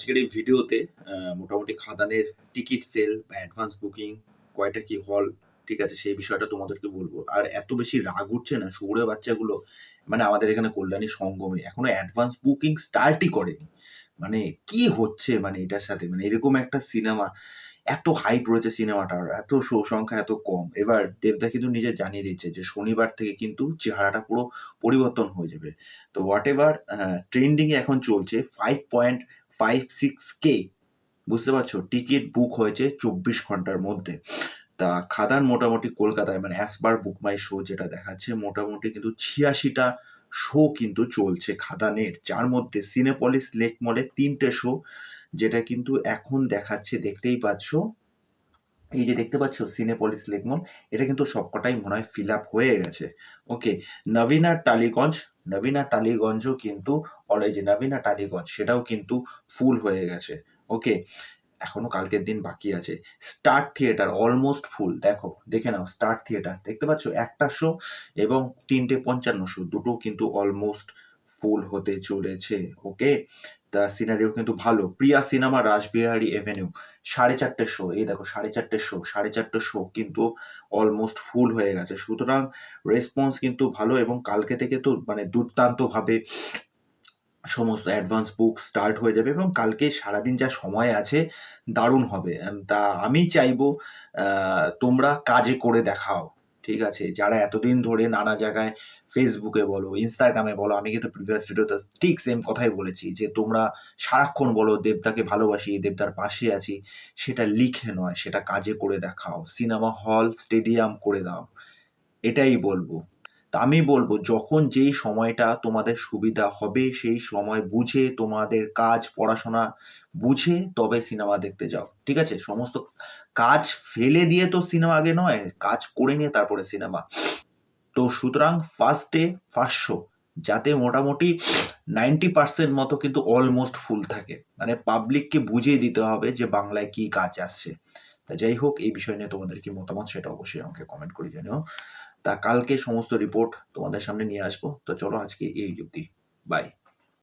আজকের এই ভিডিওতে মোটামুটি খাদানের টিকিট সেল বা অ্যাডভান্স বুকিং কয়টা কি হল, ঠিক আছে? সেই বিষয়টা তোমাদেরকে বলবো। আর এত বেশি রাগ উঠছে না শুয়োরের বাচ্চাগুলো, মানে আমাদের এখানে কল্যাণী সঙ্গমে এখনো অ্যাডভান্স বুকিং স্টার্টই করেনি। মানে কি হচ্ছে মানে এটার সাথে? মানে এরকম একটা সিনেমা, এত হাইপ রয়েছে সিনেমাটার, এত শো সংখ্যা এত কম। এবার দেবদা কিন্তু নিজে জানিয়ে দিচ্ছে যে শনিবার থেকে কিন্তু চেহারাটা পুরো পরিবর্তন হয়ে যাবে। তো হোয়াটএভার ট্রেন্ডিং এ এখন চলছে 5.56K, বুঝতে পারছো? টিকিট বুক হয়েছে ২৪ ঘন্টার মধ্যে। তা খাদান মোটামুটি কলকাতায় মানে অ্যাজ পার বুক মাই শো যেটা দেখাচ্ছে মোটামুটি কিন্তু ৮৬ টা শো কিন্তু চলছে খাদানের। যার মধ্যে সিনেপলিস লেক মলে ৩ টে শো, যেটা কিন্তু এখন দেখাচ্ছে দেখতেই পাচ্ছ। এই যে দেখতে পাচ্ছ সিনেপলিস লেক মল, এটা কিন্তু সবকটাই মনে হয় ফিল আপ হয়ে গেছে। ওকে, নবীন আর টালিগঞ্জও কিন্তু এই যে নবীন আর টালিগঞ্জ সেটাও কিন্তু ফুল হয়ে গেছে। ওকে, এখনো কালকের দিন বাকি আছে। Star theatre almost full. দেখো, দেখে নাও স্টার থিয়েটার দেখতে পাচ্ছ একটা শো এবং ৩:৫৫ শো দুটো কিন্তু অলমোস্ট ফুল হতে চলেছে। ওকে, তা সিনারিও কিন্তু ভালো। প্রিয়া সিনেমা রাসবিহারী এভিনিউ 4:30 শো, এই দেখো 4:30 শো কিন্তু অলমোস্ট ফুল হয়ে গেছে। সুতরাং রেসপন্স কিন্তু ভালো এবং কালকে থেকে তো মানে দুর্দান্ত ভাবে সমস্ত অ্যাডভান্স বুক স্টার্ট হয়ে যাবে এবং কালকে সারাদিন যা সময় আছে দারুণ হবে। তা আমি চাইবো তোমরা কাজে করে দেখাও, ঠিক আছে? যারা এতদিন ধরে নানা জায়গায় ফেসবুকে বলো, ইনস্টাগ্রামে বলো, আমি কিন্তু প্রিভিয়াস ভিডিওতে ঠিক সেম কথাই বলেছি যে তোমরা সারাক্ষণ বলো দেবদাকে ভালোবাসি, দেবদার পাশে আছি। সেটা লিখে নয়, সেটা কাজে করে দেখাও। সিনেমা হল, স্টেডিয়াম করে দাও। এটাই বলবো। তা আমি বলব যখন যেই সময়টা তোমাদের সুবিধা হবে সেই সময় বুঝে তোমাদের কাজ, পড়াশোনা বুঝে তবে সিনেমা দেখতে যাও। ঠিক আছে? সমস্ত কাজ ফেলে দিয়ে তো সিনেমা আগে নয়, কাজ করে নিয়ে তারপরে সিনেমা। তো সুতরাং ফার্স্ট ডে ফার্স্ট শো যাতে মোটামুটি 90% মতো কিন্তু অলমোস্ট ফুল থাকে। মানে পাবলিককে বুঝিয়ে দিতে হবে যে বাংলায় কি কাজ আসছে। তা যাই হোক, এই বিষয় নিয়ে তোমাদের কি মতামত সেটা অবশ্যই আমাকে কমেন্ট করে জানিও। তা কালকে সমস্ত রিপোর্ট তোমাদের সামনে নিয়ে আসবো। তো চলো আজকে এই অবধি। বাই।